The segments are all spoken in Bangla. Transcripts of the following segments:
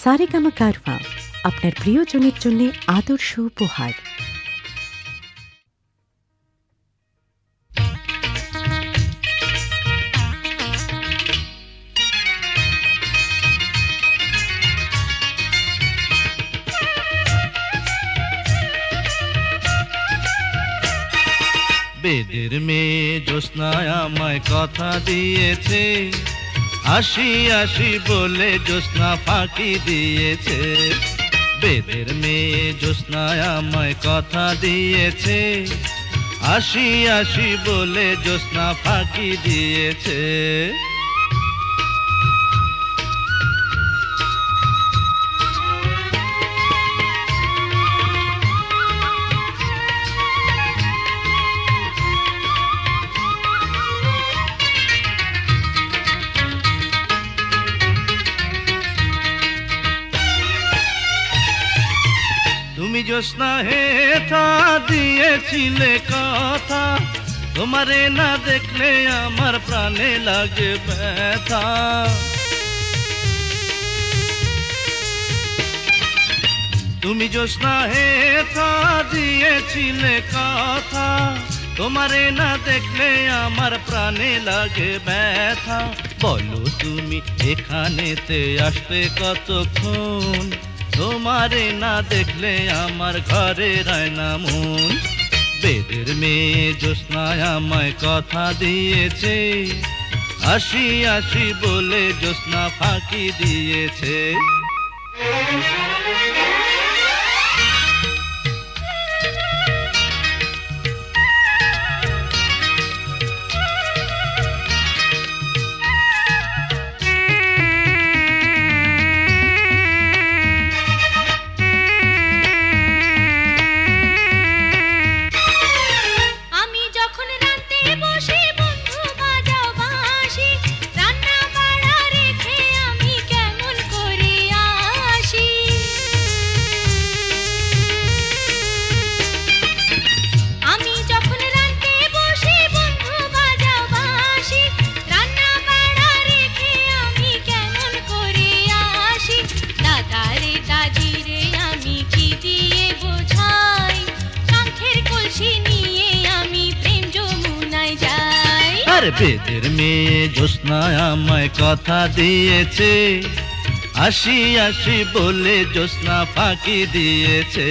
সারেগামা কারওয়া আপনার প্রিয়জনের জন্য আদর্শ উপহার। বেদের মেয়ে জ্যোৎস্নায় আমায় কথা দিয়েছে, আসি আসি বলে জ্যোৎস্না ফাঁকি দিয়েছে। বেদের মেয়ে জ্যোৎস্নায় আমায় কথা দিয়েছে, আসি আসি বলে জ্যোৎস্না ফাঁকি দিয়েছে। তুমি জ্যোৎস্না হেথা দিয়েছিলে কথা, তোমারে না দেখলে আমার প্রাণে লাগে ব্যথা। তুমি জ্যোৎস্না হেথা দিয়েছিলে কথা, তোমারে না দেখলে আমার প্রাণে লাগে ব্যথা। বলো তুমি এখানেতে আসবে কতক্ষণ, তোমারে না দেখলে আমার ঘরে রায় না মন। বেদের মেয়ে জ্যোৎস্নায় আমায় কথা দিয়েছে, আসি আসি বলে জ্যোৎস্না ফাঁকি দিয়েছে। বেদের মেয়ে জ্যোৎস্নায় আমায় কথা দিয়েছে, আসি আসি বলে জ্যোৎস্না ফাঁকি দিয়েছে।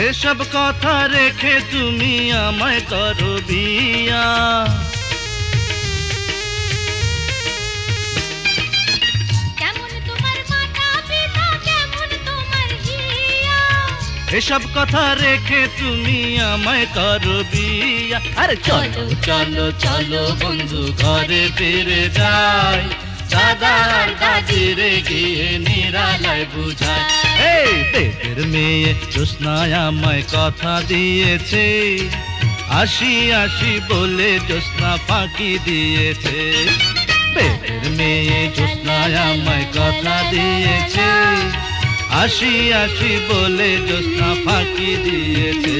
এসব কথা রেখে তুমি আমায় করো বিয়া, এসব কথা রেখে তুমি আমায় করো বিয়া। আরে চলো চলো চলো বন্ধু ঘরে ফিরে যাই, দাদা আর দাদিরে গিয়ে নিরালায় বুঝায়। এই বেদের মেয়ে জ্যোৎস্নায় আমায় কথা দিয়েছে, আসি আসি বলে জ্যোৎস্না ফাঁকি দিয়েছে। বেদের মেয়ে জ্যোৎস্নায় আমায় কথা দিয়েছে, আসি আসি বলে জ্যোৎস্না ফাঁকি দিয়েছে।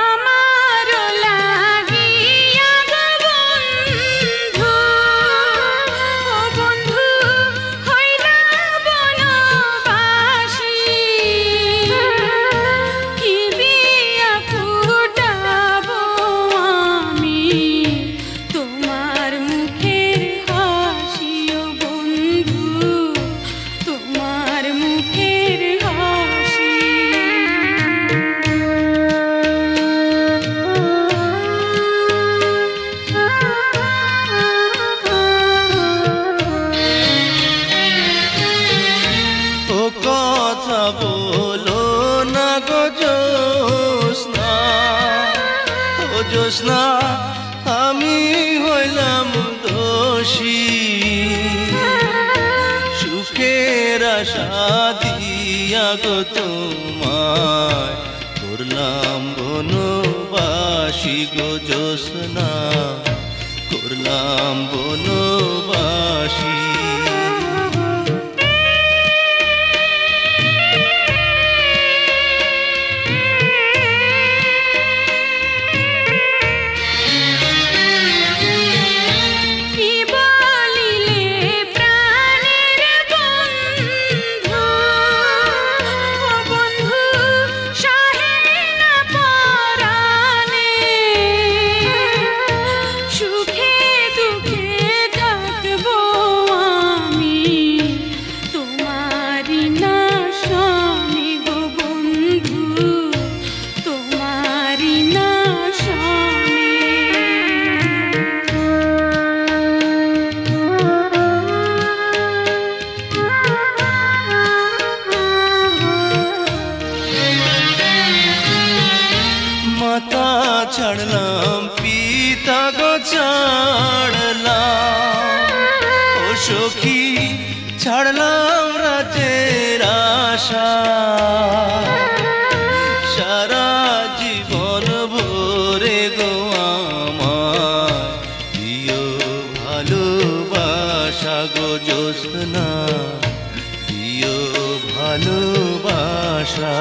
আমারও লাগিয়া গো বন্ধু জ্যোৎস্না আমি হইলাম দোষী, সুখের আশা দিয়া গো তোমায় করলাম বনবাসী গো জ্যোৎস্না, করলাম বনবাসী। মাতা ছাড়লাম পিতা গো ছাড়লাম, ও সখী ছাড়লাম রাতের আশা, সারা জীবন ভরে গো আমায় দিও ভালোবাসা গো জ্যোৎস্না, দিও ভালোবাসা।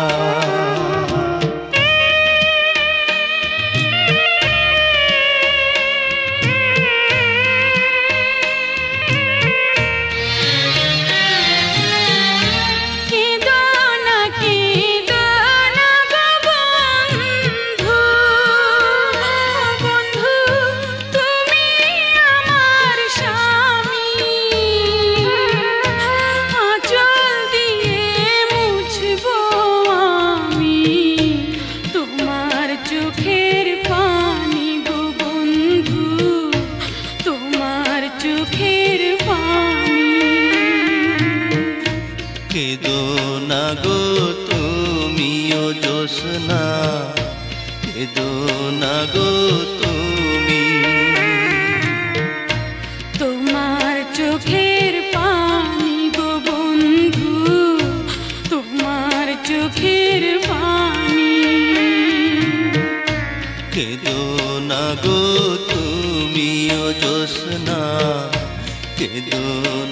কেদো না গো তুমিও জ্যোৎস্না, কেদো না গো তুমি, তোমার চোখের পানি গো বন্ধু, তোমার চোখের পানি। কেদো না গো তুমিও জ্যোৎস্না, কেদো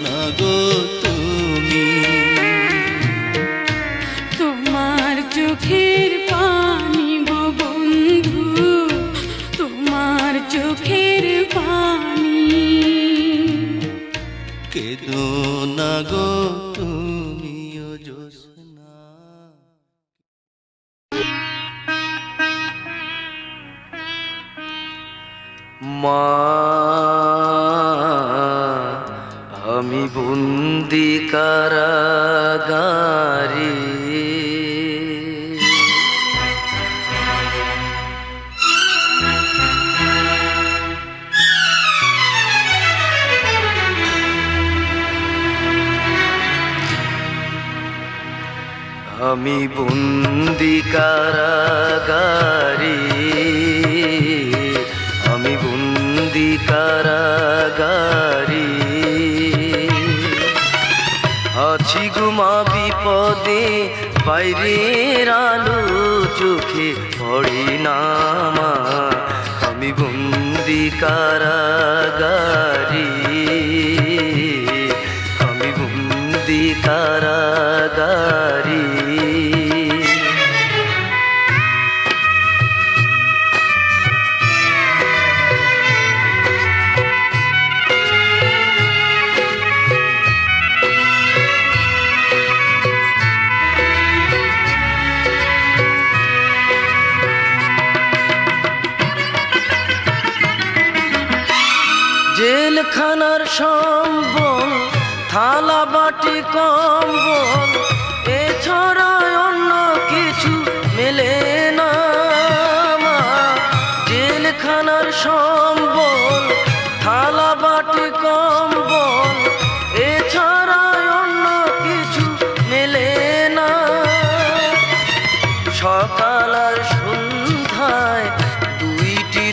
না গো তুমি, তোমার চোখের পানি গো বন্ধু, তোমার চোখের পানি। কেদো না গো তুমিও জ্যোৎস্না। মা আমি বন্দি কারাগারে, আমি বন্দি কারাগারে, আমি বন্দি কারাগারে, আছি গুমা বিপদে বাইরের আলো চোখে পড়ে না মা, আমি বন্দি কারাগারে, আমি বন্দি কারাগারে। জেলখানার সম্বল থালা বাটি কম্বল এছাড়া অন্য কিছু মেলে না মা, জেলখানার সম্বল থালা বাটি কম্বল এছাড়া অন্য কিছু মেলে না, সকাল আর সন্ধ্যায় দুইটি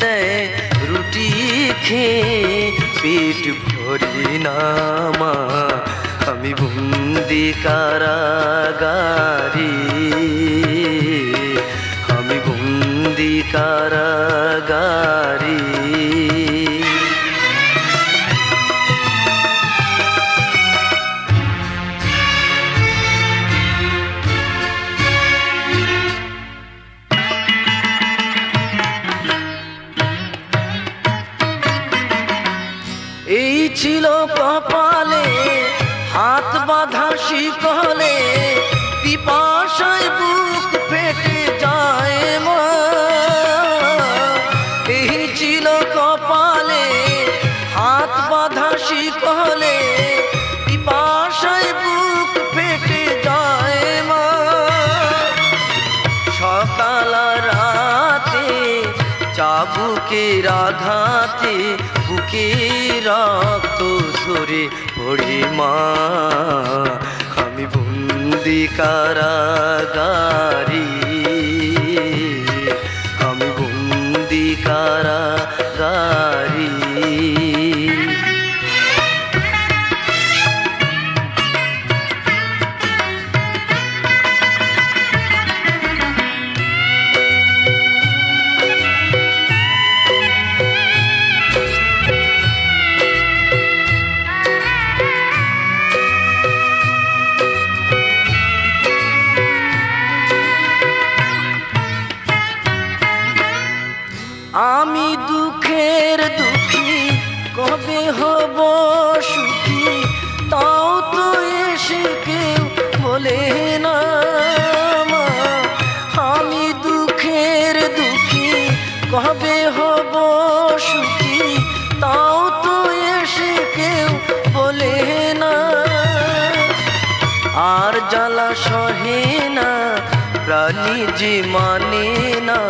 দেয় রুটি খেয়ে পেট ভরি না মা, আমি বন্দি কারাগারে, আমি বন্দি কারাগারে। এই ছিল কপালে হাত বাঁধা শিকলে, পিপাসায় বুক ফেটে যায় মা। এই ছিল কপালে হাত বাঁধা শিকলে, পিপাসায় বুক ফেটে যায় মা। সকাল রাতে চাবুকের আঘাতে বুকে রক্ত ঝরে পড়ে মা, আমি বন্দি কারাগারে, আমি বন্দি কারাগারে। আমি দুঃখের দুঃখী কবে হব সুখী, তাও তো এসে কেউ বলে না মা। আমি দুঃখের দুঃখী কবে হব সুখী, তাও তো এসে কেউ বলে না। আর জ্বালা সহে না প্রাণী যে মানে না,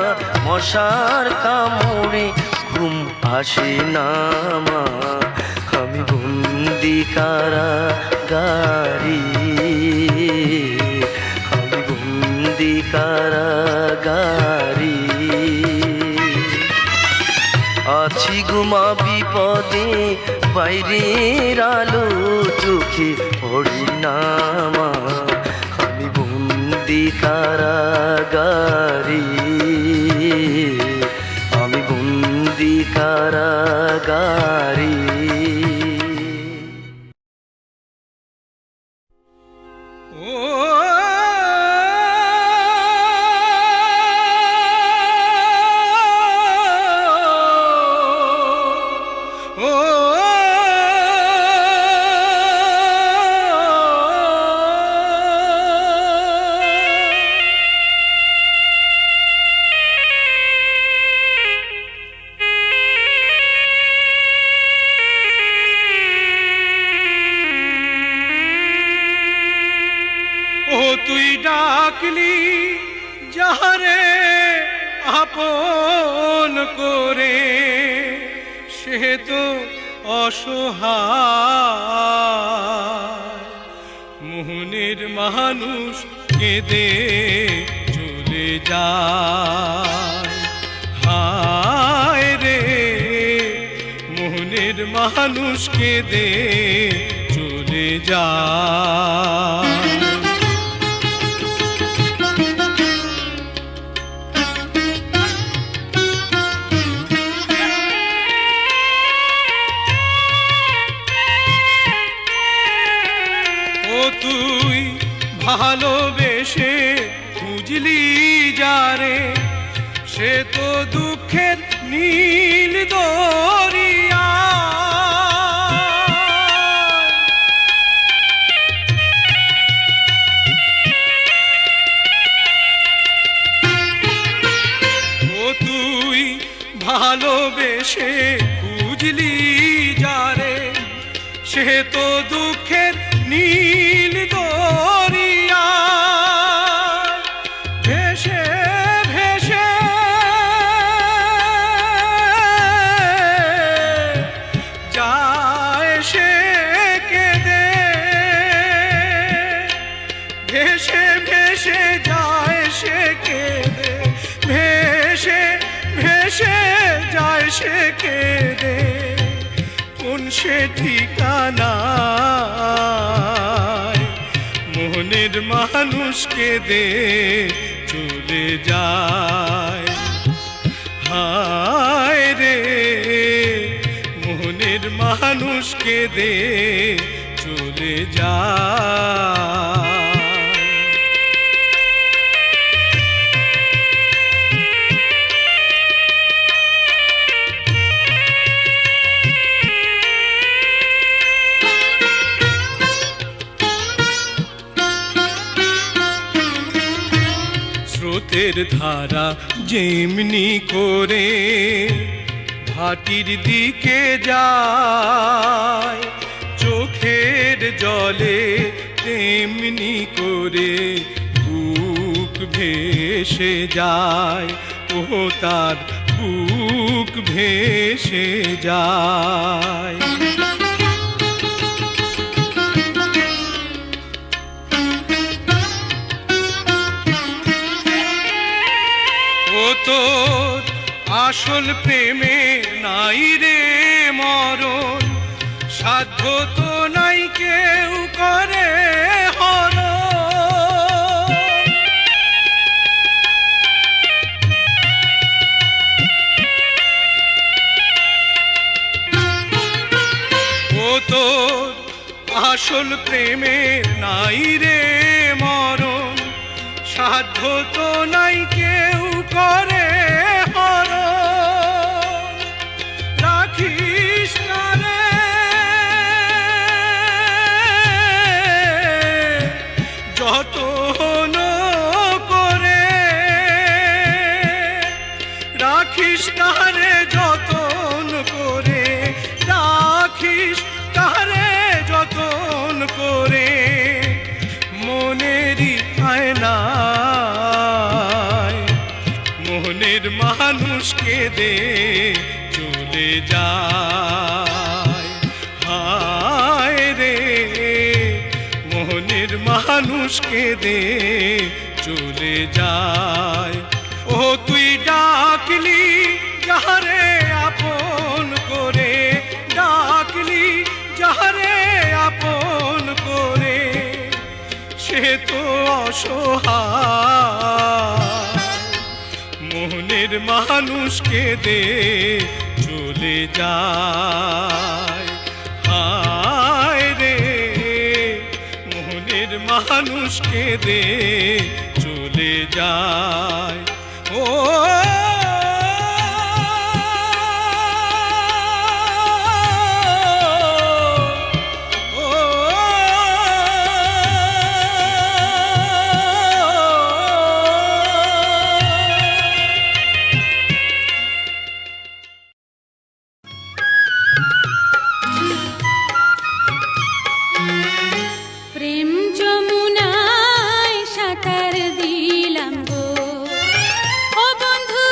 মশার কামড়ে ঘুম আসে না মা, আমি বন্দি কারাগারে, আমি বন্দি কারাগারে। আছি গুমা বিপদে বাইরের আলো চোখে পড়ি না মা, আমি বন্দি কারাগারে, আমি বন্দি কারাগারে। তুই ডাকলি যাহারে আপন করে, সে তো অসহায় মোহনের মানুষ কেঁদে চলে যায়। হায় রে মোহনের মানুষ কেঁদে চলে যায়। তুই ভালোবেসে খুঁজলি যারে, সে তো দুঃখের নীল দরিয়া। ও তুই ভালোবেসে খুঁজলি যারে, সে তো দুঃখের নীল দরিয়া। ভেসে ভেসে যায় সে কেঁদে, ভেসে ভেসে যায় সে কেঁদে, ভেসে ভেসে ভেসে যায় সে কেঁদে কোন সে ঠিকানায় মনের মানুষকে দে চলে যায় হায় রে মনের মানুষকে দে চলে যায় স্রোতের ধারা যেমনি করে ভাটির দিকে যায় চোখের জলে তেমনি করে বুক ভেসে যায় ও তার বুক ভেসে যায় তোর আসল প্রেমের নাই রে মরণ সাধ্য তো নাই কেউ করে হরণ ও তোর আসল প্রেমের নাই রে মরণ সাধ্য তো নাই কেউ করে হরণ রাখিস না রে যতন করে রাখিস তারে যতন করে রাখিস তারে যতন করে মনেরই আয়না মনের মানুষকে দে চলে যায় হায় রে মনের মানুষকে দে চলে যায় ও তুই ডাকলি যাহারে আপন করে ডাকলি যাহারে আপন করে সে তো অসহায় মনের মানুষকে দে চলে যায় হায় রে মনের মানুষকে দে চলে যায় ও প্রেম যমুনায় সাঁতার দিলাম গো ও বন্ধু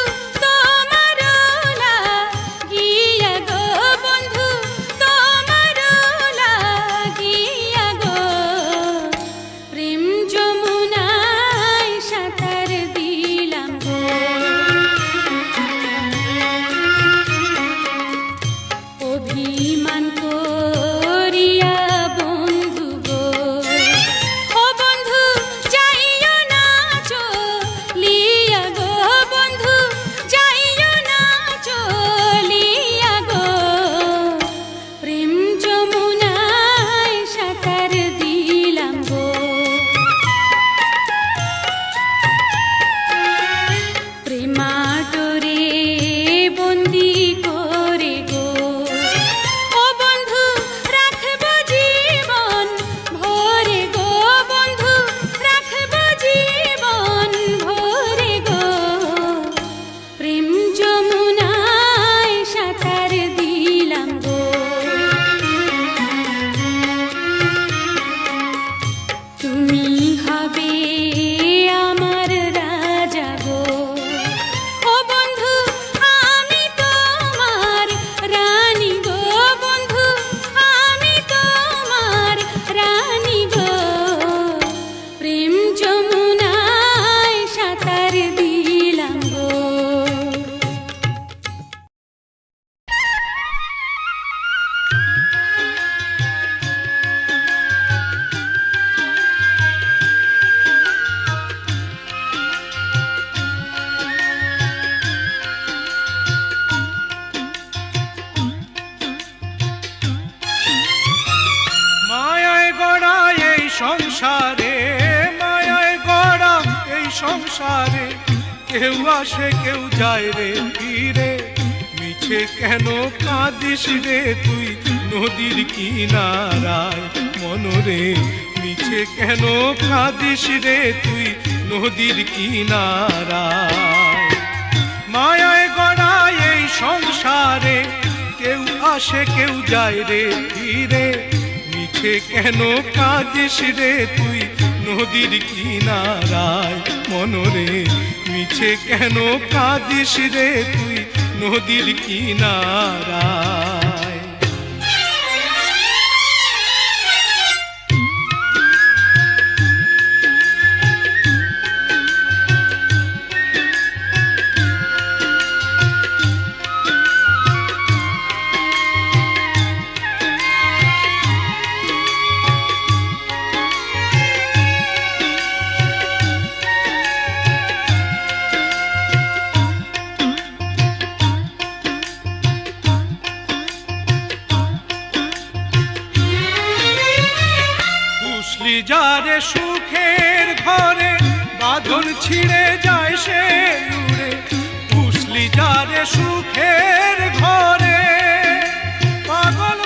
সংসারে মায়ায় গড়া এই সংসারে কেউ আসে কেউ যায় রে ফিরে মিছে কেন কাঁদিস রে তুই নদীর কিনারায় মনরে মিছে কেন কাঁদিস রে তুই নদীর কিনারায় মায়ায় গড়া এই সংসারে কেউ আসে কেউ যায় রে ফিরে মিছে কেন কাঁদিস রে তুই নদীর কিনারায় মনরে মিছে কেন কাঁদিস রে তুই নদীর কিনারায় যারে সুখের ঘরে বাঁধন ছিঁড়ে যায় সে উড়ে পুষলি যারে সুখের ঘরে পাগল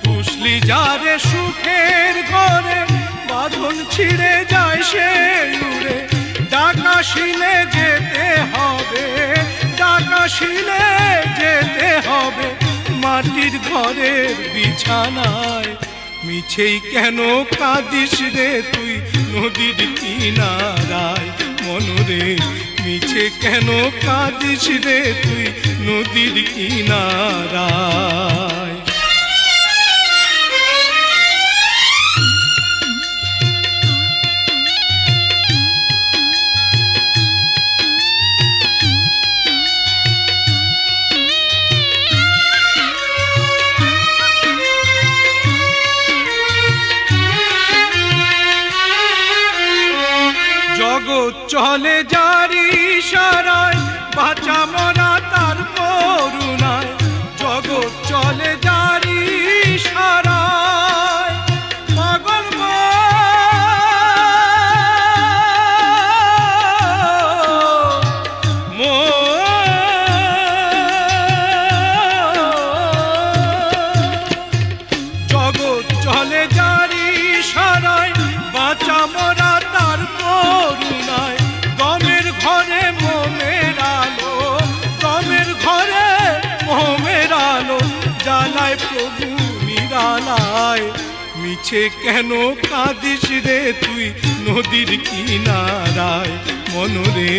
পুষলি যারে সুখের ঘরে বাঁধন ছিঁড়ে যায় সে ডাকাশিলে যেতে হবে ডাকাশিলে যেতে হবে মাটির ঘরের বিছানায় মিছেই কেন কাঁদিস রে তুই নদীর কিনারায় মনরে মিছে কেন কাঁদিস রে তুই নদীর কিনারায় চলে জারি সারায় বাঁচা মরা তার করুণায় জগৎ চলে জারি সারায় পাগল জগৎ চলে জারি সারায় বাঁচা মরা তার করুণায় দমের ঘরে মোমের আলো জ্বালায় প্রভু নিরালায় মিছে কেন কাঁদিস রে তুই নদীর কিনারায় মনরে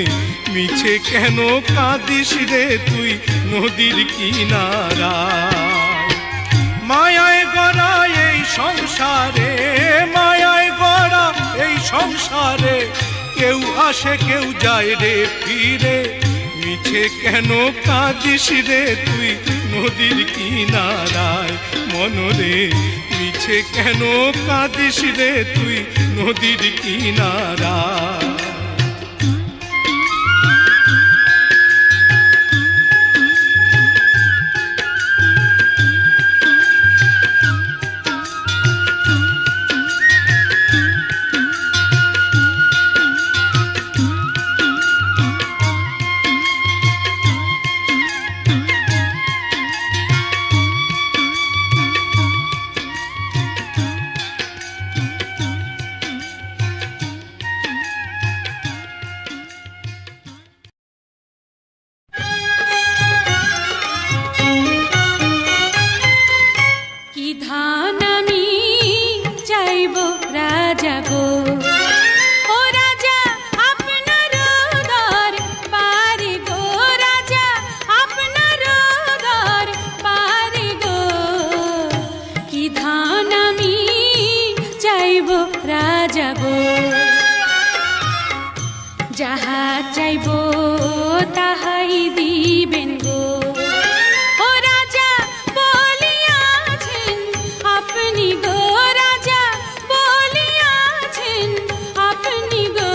মিছে কেন কাঁদিস রে তুই নদীর কিনারায় মায়ায় গড়া এই সংসারে মায়ায় গড়া এই সংসারে কেউ আসে কেউ যায় রে ফিরে মিছে কেন কাঁদিস রে তুই নদীর কিনারায় মনরে মিছে কেন কাঁদিস রে তুই নদীর কিনারায় যাহা চাইব তাহাই দিবেন গো। ও রাজা বলিয়াছেন আপনি গো, রাজা বলিয়াছেন আপনি গো।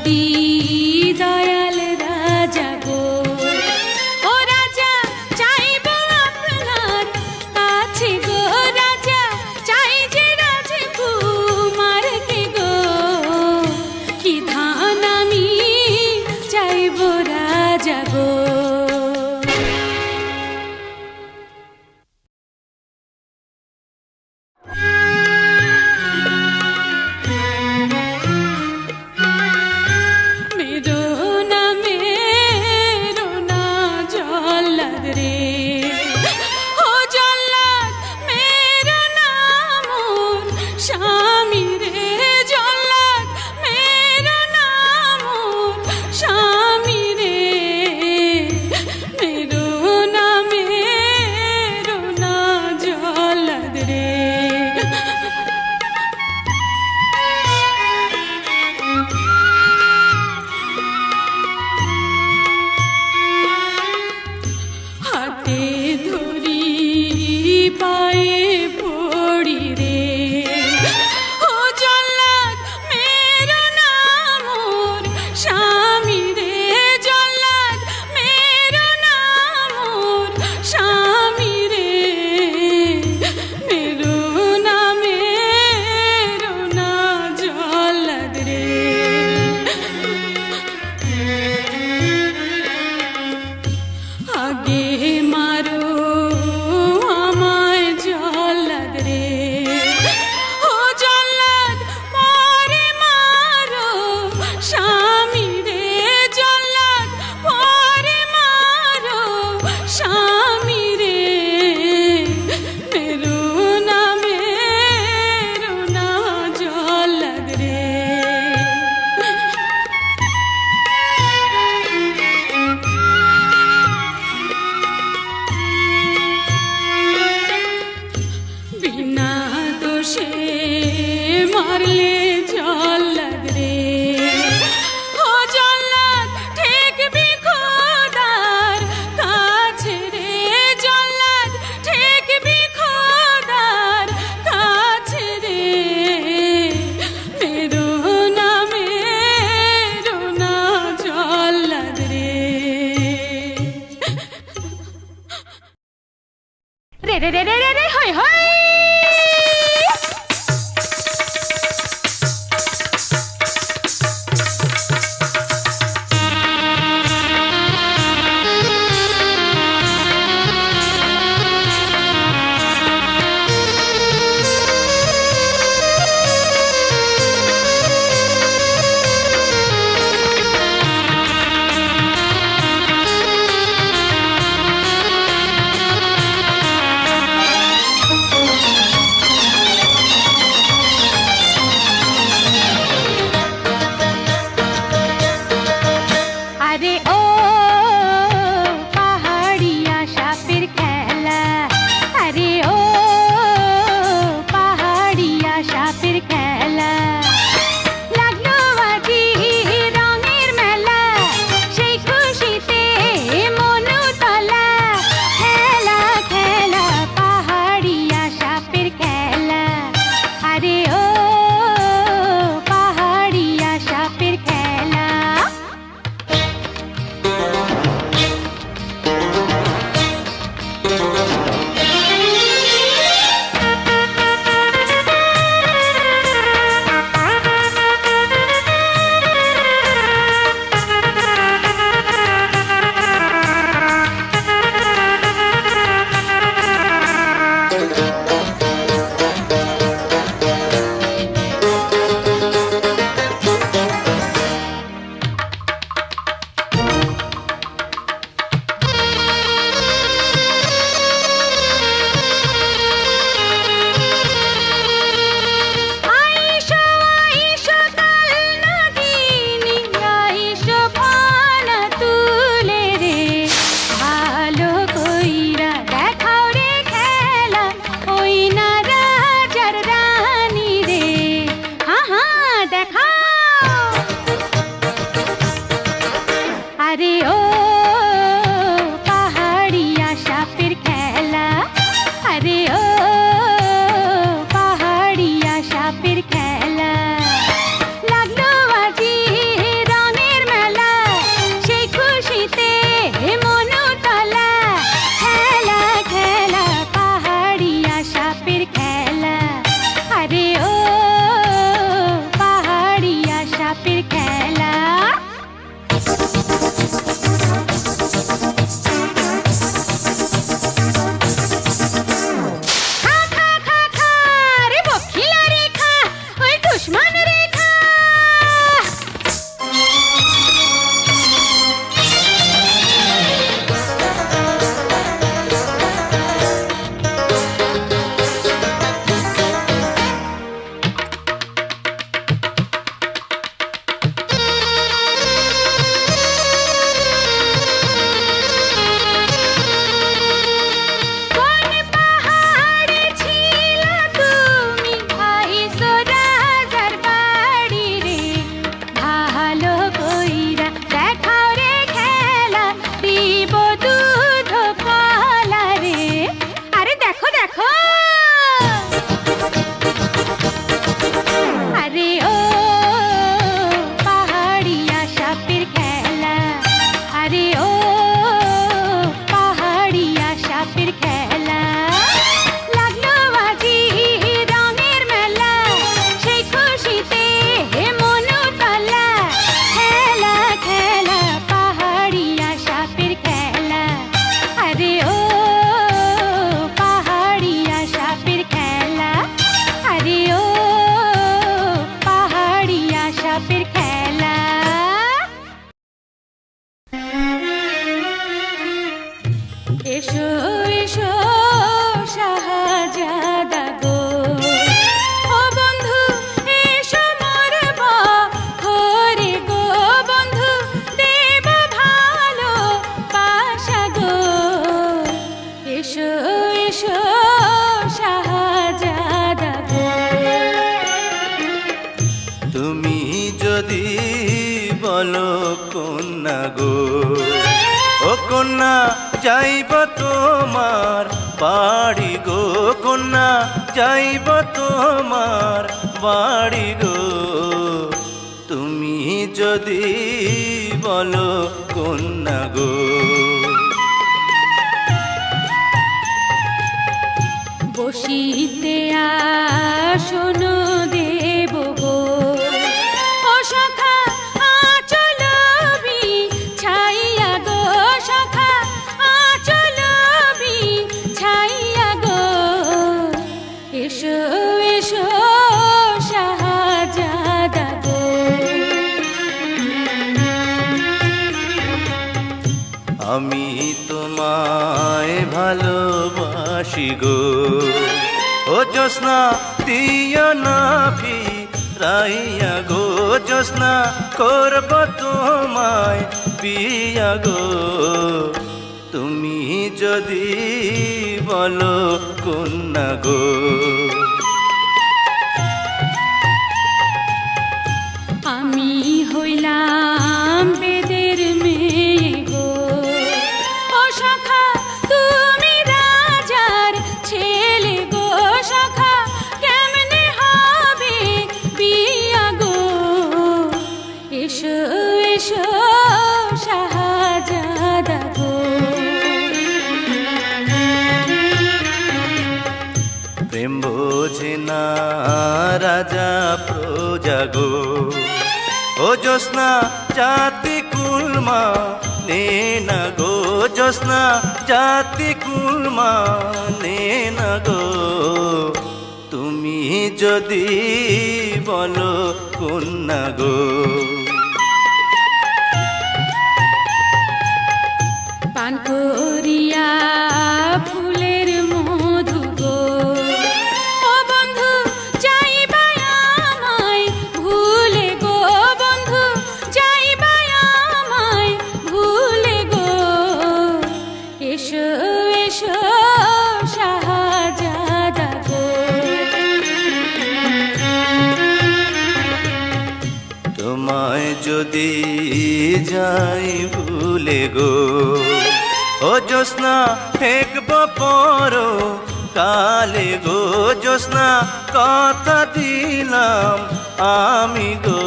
যদি দয়াল রাজা গো ও রাজা চাইব আপনার কাছে গো রাজা চাই যে রাজকুমারকে গো কি ধান আমি চাইব রাজা গো এসো এসো শাহজাদা গো, ও বন্ধু এসো মোর বহরে গো, বন্ধু দেব ভালো বাসা গো। এসো এসো শাহজাদা গো। তুমি যদি বলো কন্যা গো, ও কন্যা যাইব তোমার বাড়ি গো, কন্যা যাইব তোমার বাড়ি গো। তুমি যদি বলো কন্যা গো। বসিতে আসন দেব গো, ও সখা আঁচল বিছাইয়া গো, সখা আঁচল বিছাইয়া গো। এসো এসো শাহজাদা গো। আমি তোমায় ভালোবাসি গো, ও জ্যোৎস্না দিও না ফিরাইয়া গো, জ্যোৎস্না করব তোমায় বিয়া গো। তুমি যদি বলো কন্যা গো। আমি হইলাম বেদের মেয়ে গো, ও সখা তুমি রাজার ছেলে গো, সখা কেমনে হবে বিয়া গো। এসো এসো শাহজাদা গো। প্রেম বোঝে না রাজা প্রজা গো, ও জ্যোৎস্না জাতি কুলমা নে না গো, জ্যোৎস্না জাতি কুলমা নে না গো। তুমি যদি বলো কন্যা গো। পান করিয়া ফুলের মধু গো, ও বন্ধু যাইবা আমায় ভুলে গো, বন্ধু যাইবা আমায় ভুলে গো। এসো এসো শাহজাদা গো। তোমায় যদি যাই ভুলে গো, ও জ্যোৎস্না ঠেকব পর কালে গো, জ্যোৎস্না কথা দিলাম আমি গো।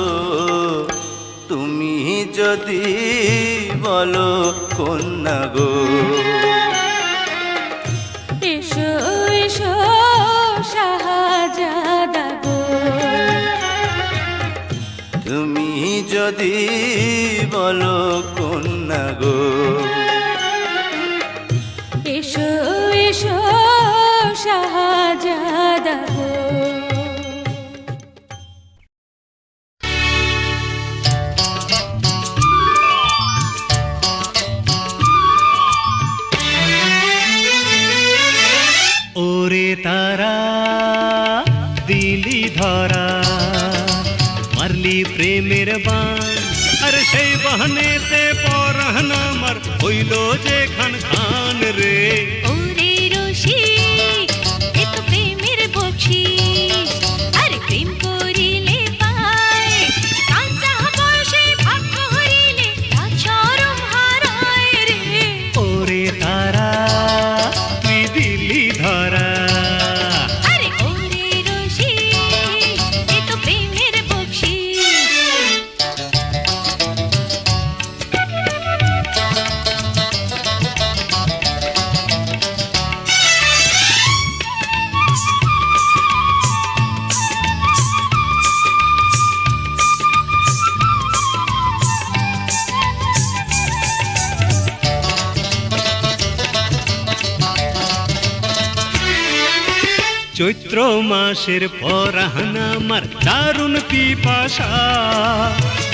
তুমি যদি বলো কন্যা গো। এসো এসো শাহজাদা গো। তুমি যদি বলো কন্যা গো। এসো এসো শাহজাদা গো। ওরে তারা দিলি ধরা, মারলি প্রেমের বান, আর সেই বাহানেতে পরাহন আমার হইল যে খান খান রে। ওরে রসিক এ তো প্রেমের বকশিশ, আরে প্রেম করিলে পায় কাঁচা বয়সে ভাগ্য হরিলে তা চরম হারায় রে। ওরে তারা তুই দিলি ধরা, আরে ওরে রসিক এ তো প্রেমের বকশিশ। চৈত্র মাসের পরাহন আমার দারুণ পিপাসা,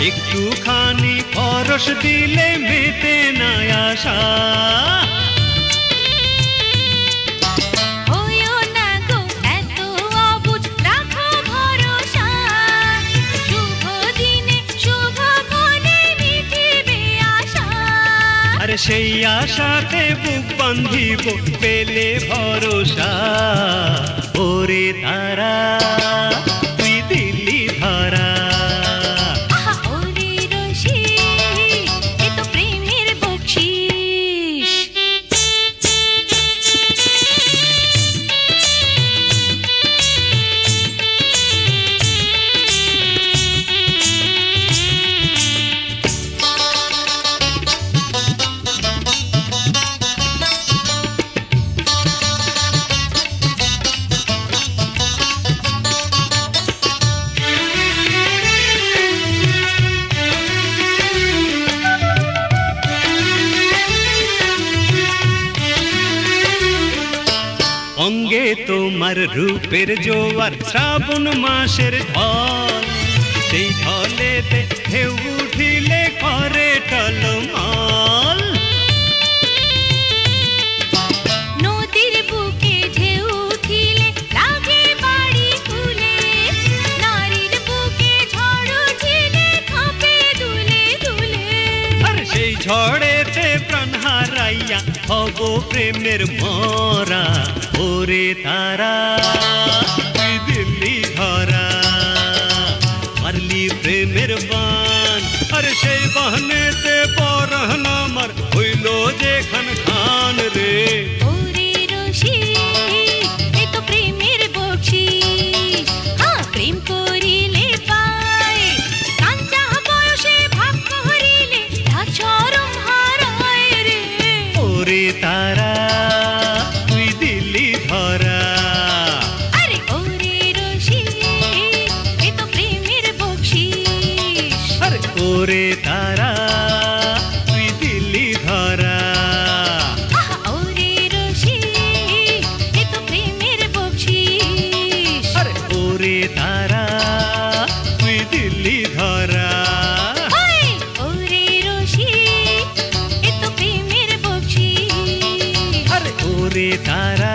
একটুখানি পরশ দিলে মেটে না আশা। আরে সেই আশাতে বুক বান্ধিব পেলে ভরসা ওরে তারা তুই দিলি ধরা আহা ওরে রশি এ তো প্রেমের বকশিশ অঙ্গে তোমার রূপের জোয়ার শ্রাবণ মাসের ঢল সেই ঢলেতে ঢেউ উঠিলে করে টলমল নদীর বুকে ঢেউ উঠিলে লাগে বাড়ি তুলে নারীর বুকে ঝড় উঠিলে কাঁপে দুলে দুলে আর সেই ঝড়েতে প্রাণ হারাইয়া হব প্রেমের মরা ওরে তারা তুই দিল্লি ধরা মারলি প্রেমের বান আর সেই বাহনেতে পরহন আমার হইল যে খান খান রে ওরে রশি এ তো প্রেমের বকশিশ হ্যাঁ প্রেম করিলে পায় কাঞ্চা বয়সে ভাগ করিলে তা চরম হারায় রে ওরে তারা তুই দিল্লি ধরা আরে ওরে রশি এ তো প্রেমের বকশিশ আরে ওরে তারা তুই দিল্লি ধরা আহা ওরে রশি এ তো প্রেমের বকশিশ আরে ওরে তারা তুই দিল্লি ধরা হায় ওরে রশি এ তো প্রেমের বকশিশ আরে ওরে তারা